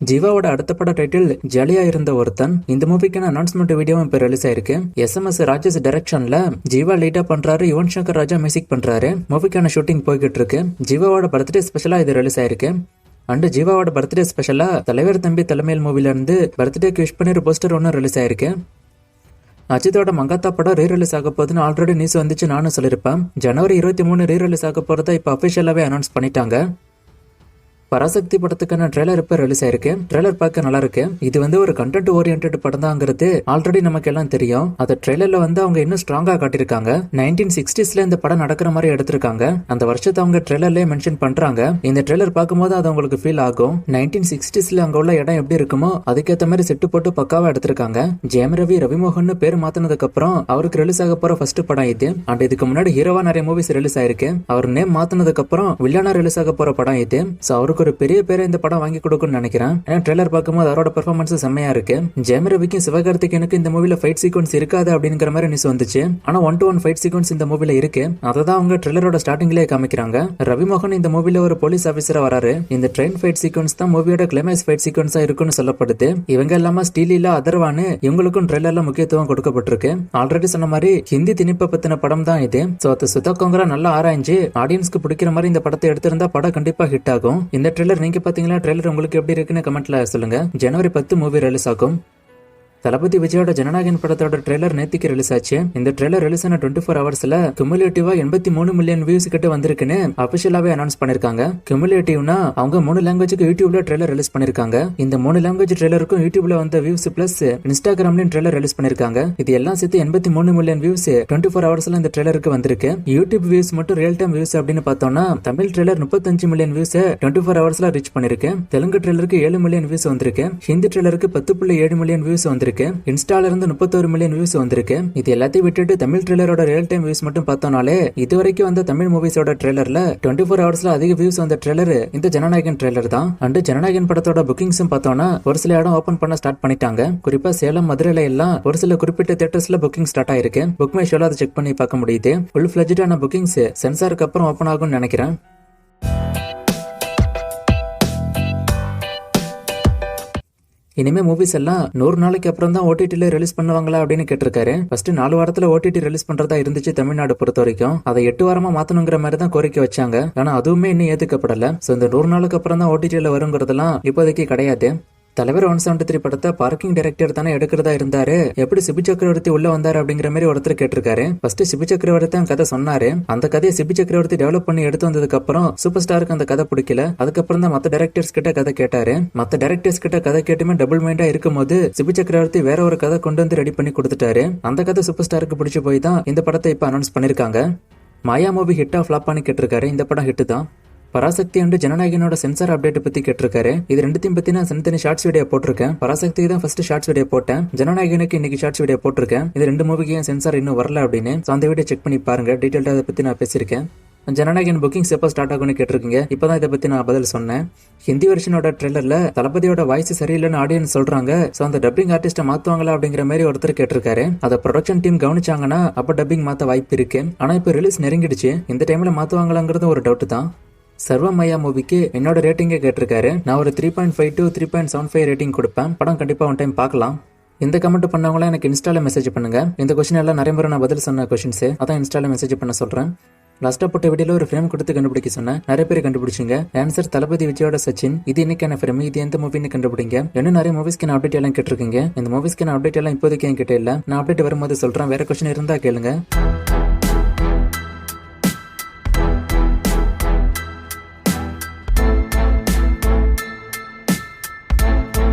ஜீவாவோட அடுத்த பட டைட்டில் ஜாலியா இருந்த ஒருத்தன். இந்த மூவிக்கான அனௌன்ஸ்மெண்ட் வீடியோவும் இப்ப ரிலீஸ் ஆயிருக்கு. SMS ராஜேஷ் டைரக்ஷன்ல ஜீவா லீடா பண்றாரு, யுவன் சங்கர் ராஜா மியூசிக் பண்றாரு. மூவிக்கான ஷூட்டிங் போய்கிட்டு இருக்கு. ஜீவாவோட பர்த்டே ஸ்பெஷலா இது ரிலீஸ் ஆயிருக்கு. அண்ட் ஜீவாவோட பர்த்டே ஸ்பெஷலா தலைவர் தம்பி தலைமையில் மூவில இருந்து பர்த்டேக்கு விஷ் பண்ணி ஒரு போஸ்டர் ஒன்று ரிலீஸ் ஆயிருக்கு. அஜித்தோட மங்காத்தா படம் ரீ ரிலீஸ் ஆக போகுதுன்னு ஆல்ரெடி நியூஸ் வந்துச்சு, நானும் சொல்லியிருப்பேன். ஜனவரி 23 ரீ ரிலீஸ் ஆக போறதா இப்ப அபிஷியலாவே அனௌன்ஸ் பண்ணிட்டாங்க. பராசக்தி படத்துக்கான ட்ரெய்லர் இப்ப ரிலீஸ் ஆயிருக்கு. ட்ரெய்லர் பார்க்க நல்லா இருக்கு. இது ஒரு கண்டென்ட் ஓரியன்டட் படம் தாங்கிறது ஆல்ரெடி நமக்கு எல்லாம் தெரியும். அந்த ட்ரெய்லர்ல அவங்க இன்னும் ஸ்ட்ராங்கா காட்டியிருக்காங்க. 1960ஸ்ல இந்த படம் நடக்கிற மாதிரி எடுத்திருக்காங்க. அந்த வருஷத்தை அவங்க ட்ரெய்லர்லயே மென்ஷன் பண்றாங்க. இந்த ட்ரெய்லர் பார்க்கும்போது அது உங்களுக்கு ஃபீல் ஆகும். 1960ஸ்ல அங்க உள்ள இடம் எப்படி இருக்குமோ அதுக்கேற்ற மாதிரி செட்டு போட்டு பக்காவா எடுத்திருக்காங்க. ஜெயம் ரவி ரவிமோகன் பேர் மாத்தினதுக்கு அப்புறம் அவருக்கு ரிலீஸ் ஆக போற ஃபர்ஸ்ட் படம் இது. அண்ட் இதுக்கு முன்னாடி ஹீரோவா நிறைய மூவிஸ் ரிலீஸ் ஆயிருக்கு. அவர் நேம் மாத்தினதுக்கு அப்புறம் வில்லனா ரிலீஸ் ஆக போற படம் இது. அவருக்கு ஒரு பெரிய பேரை இந்த படம் வாங்கி கொடுக்கும்னு நினைக்கிறேன். ஏன்னா ட்ரெய்லர் பார்க்கும்போது அவரோட பெர்ஃபார்மன்ஸ் செம்மையா இருக்கு. ஜெயம் ரவிக்கும் சிவகார்த்திகேயனுக்கு இந்த மூவில ஃபைட் சீக்வன்ஸ் இருக்காது அப்படிங்கிற மாதிரி நியூஸ் வந்துச்சு. ஆனா 1-to-1 ஃபைட் சீக்வன்ஸ் இந்த மூவில இருக்கு. அததான் அவங்க ட்ரெய்லரோட ஸ்டார்டிங்லயே காமிக்கிறாங்க. ரவிமோகன் இந்த மூவில ஒரு போலீஸ் ஆபீசரா வராரு. இந்த ட்ரெயின் ஃபைட் சீக்வன்ஸ் தான் மூவியோட கிளைமேக்ஸ் ஃபைட் சீக்வன்ஸா இருக்குன்னு சொல்லப்படுது. இவங்க எல்லாமே ஸ்டீலில அதர்வானு இவங்களுக்கும் ட்ரெய்லர்ல முக்கியத்துவம் கொடுக்கப்பட்டிருக்கு. ஆல்ரெடி சொன்ன மாதிரி ஹிந்தி திணிப்பை பத்தின படம் தான் இது. சோ அது சுதா கோங்கரா நல்லா ஆராய்ஞ்சு ஆடியன்ஸ்க்கு பிடிக்கிற மாதிரி இந்த படத்தை எடுத்திருந்தா படம் கண்டிப்பா ஹிட் ஆகும். இந்த ட்ரெய்லர் நீங்க பாத்தீங்களா? ட்ரெய்லர் உங்களுக்கு எப்படி இருக்குன்னு கமெண்ட்ல சொல்லுங்க. ஜனவரி 10 மூவி ரிலீஸ் ஆகும். தளபதி விஜயோட ஜனநாயகன் படத்தோட ட்ரெய்லர் நேத்திக்கு ரிலீஸ் ஆச்சு. இந்த ட்ரெய்லர் ரிலீஸ் ஆன 24 ஹவர்ஸ்ல குமுலேட்டிவா 83 மில்லியன் வியூஸ் கிட்ட வந்திருக்குன்னு அபிஷியலாவே அனௌன்ஸ் பண்ணிருக்காங்க. குமுலேட்டிவ்னா அவங்க 3 லாங்குவேஜ்க்கு யூடியூப்ல ட்ரெய்லர் ரிலீஸ் பண்ணிருக்காங்க. இந்த 3 லாங்குவேஜ் ட்ரெய்லருக்கும் யூடியூப்ல வந்த வியூஸ் பிளஸ் இன்ஸ்டாகிராம்லயும் ட்ரெய்லர் ரிலீஸ் பண்ணிருக்காங்க. இது எல்லாம் சேர்த்து 83 மில்லியன் வியூஸ் 24 ஹவர்ஸ்ல இந்த ட்ரெய்லருக்கு வந்திருக்கு. யூடியூப் வியூஸ் மட்டும் ரியல் டைம் வியூஸ் அப்படின்னு பார்த்தோம்னா Tamil trailer 35 million views 24 ஹவர்ஸ்ல reach பண்ணிருக்கு. தெலுங்கு ட்ரெய்லருக்கு 7 மில்லியன் வியூஸ் வந்திருக்கு. ஹிந்தி ட்ரெய்லருக்கு 10.7 மில்லியன் வியூஸ் வந்திருக்கு. இன்ஸ்டால 31 மில்லியன் வியூஸ் வந்திருக்கு. இது எல்லாத்தையும் விட்டுட்டு தமிழ் ட்ரெய்லரோட ரியல் டைம் வியூஸ் மட்டும் பார்த்தோம்னாலே இதுவரைக்கும் வந்த தமிழ் மூவிஸோட ட்ரெய்லர்ல 24 ஹவர்ஸ்ல அதிக வியூஸ் வந்த ட்ரெய்லர் இந்த ஜனநாயகன் ட்ரெய்லர் தான். அண்ட் ஜனநாயகன் படத்தோட புக்கிங்ஸும் பார்த்தோம்னா ஒரு சில இடம் ஓபன் பண்ண ஸ்டார்ட் பண்ணிட்டாங்க. குறிப்பா சேலம் மதுரையில எல்லாம் ஒரு சில குறிப்பிட்ட தியேட்டர்ஸ்ல புக்கிங் ஸ்டார்ட் ஆயிருக்கு. புக் மை ஷோல அதை செக் பண்ணி பார்க்க முடியுது. ஃபுல் ஃபிளட்ஜான புக்கிங்ஸ் சென்சாருக்கு அப்புறம் ஓபன் ஆகும்னு நினைக்கிறேன். இனிமே மூவிஸ் எல்லாம் 100 நாளைக்கு அப்புறம் தான் OTTல ரிலீஸ் பண்ணுவாங்களா அப்படின்னு கேட்டிருக்காரு. ஃபர்ஸ்ட் 4 வாரத்துல OTT ரிலீஸ் பண்றதா இருந்துச்சு தமிழ்நாடு பொறுத்த வரைக்கும். அதை 8 வாரமா மாத்தணுங்கிற மாதிரி தான் கோரிக்கை வச்சாங்க. ஆனா அதுவுமே இன்னும் ஏத்துக்கப்படல. சோ இந்த 100 நாளுக்கு அப்புறம் தான் OTTல வருங்கிறதெல்லாம் இப்போதைக்கு கிடையாது. தலைவர் 173 படத்தை பார்க்கிங் டைரக்டர் தானே எடுக்கிறதா இருந்தாரு, எப்படி சிபு சக்கரவர்த்தி உள்ள வந்தாரு அப்படிங்கிற மாதிரி ஒருத்தர் கேட்டிருக்காரு. ஃபர்ஸ்ட் சிபு சக்கரவர்த்தி தான் கதை சொன்னாரு. அந்த கதையை சிபு சக்கரவர்த்தி டெவலப் பண்ணி எடுத்து வந்ததுக்கு அப்புறம் சூப்பர் ஸ்டாருக்கு அந்த கதை பிடிக்கல. அதுக்கப்புறம் தான் மத்த டைரக்டர்ஸ் கிட்ட கதை கேட்டாரு. மத்த டைரக்டர்ஸ் கிட்ட கதை கேட்டுமே டபுள் மைண்டா இருக்கும் போது சிபு சக்கரவர்த்தி வேற ஒரு கதை கொண்டு வந்து ரெடி பண்ணி கொடுத்துட்டாரு. அந்த கதை சூப்பர் ஸ்டாருக்கு பிடிச்சு போய் தான் இந்த படத்தை இப்ப அனௌன்ஸ் பண்ணிருக்காங்க. மாயா மூவி ஹிட்டா ஃபிளாப்பான்னு கேட்டிருக்காரு. இந்த படம் ஹிட் தான். பராசக்தி அண்ட் ஜனநாயகனோட சென்சார் அப்டேட் பத்தி கேட்டிருக்காரு. இது ரெண்டுத்தையும் பத்தி நான் தனி ஷார்ட்ஸ் வீடியோ போட்டிருக்கேன். பராசக்திக்கு தான் ஃபர்ஸ்ட் ஷார்ட்ஸ் வீடியோ போட்டேன். ஜனநாயகனுக்கு இன்னைக்கு ஷார்ட்ஸ் வீடியோ போட்டிருக்கேன். இது 2 மூவிக்கு சென்சார் இன்னும் வரல அப்படின்னு. அந்த வீடியோ செக் பண்ணி பாருங்க. டீடைல்டா அதை பத்தி நான் பேசியிருக்கேன். ஜனநாயகன் புக்கிங்ஸ் எப்போ ஸ்டார்ட் ஆகும்னு கேட்டிருக்கீங்க. இப்பதான் இதை பத்தி நான் பதில் சொன்னேன். ஹிந்தி வெர்ஷனோட ட்ரெய்லர்ல தளபதியோட வாய்ஸ் சரியில்லைன்னு ஆடியன்ஸ் சொல்றாங்க. சோ அந்த டப்பிங் ஆர்டிஸ்ட மாத்துவாங்களா அப்படிங்கிற மாதிரி ஒருத்தர் கேட்டிருக்காரு. அதை ப்ரொடக்ஷன் டீம் கவனிச்சாங்கன்னா அப்ப டப்பிங் மாத்த வாய்ப்பு இருக்கு. ஆனா இப்ப ரிலீஸ் நெருங்கிடுச்சு. இந்த டைம்ல மாத்துவாங்களாங்கிறது ஒரு டவுட் தான். சர்வமயா மூவிக்கு என்னோட ரேட்டிங்கே கேட்டிருக்காரு. நான் ஒரு 3.5 to 3.75 ரேட்டிங் கொடுப்பேன். படம் கண்டிப்பா ஒன் டைம் பார்க்கலாம். இந்த கமெண்ட் பண்ணவங்களா எனக்கு இன்ஸ்டால மெசேஜ் பண்ணுங்க. இந்த கொஸ்டின் எல்லாம் நிறைய முறை நான் பதில் சொன்ன கொஸ்டின்ஸ், அதான் இன்ஸ்டால மெசேஜ் பண்ண சொல்றேன். லாஸ்டா போட்ட வீடியோல ஒரு ஃப்ரேம் கொடுத்து கண்டுபிடிக்க சொன்னேன். நிறைய பேர் கண்டுபிடிச்சிங்க. ஆன்சர் தளபதி விஜயோட சச்சின். இது இன்னைக்கான ஃப்ரேம். இது எந்த மூவின்னு கண்டுபிடிங்க. இன்னும் நிறைய மூவிஸ்க்கான அப்டேட் எல்லாம் கேட்டிருக்கீங்க. இந்த மூவிஸ்க்கான அப்டேட் எல்லாம் இப்போதைக்கு என்கிட்ட இல்ல. நான் அப்டேட் வரும்போது சொல்றேன். வேற கொஸ்டின் இருந்தா கேளுங்க.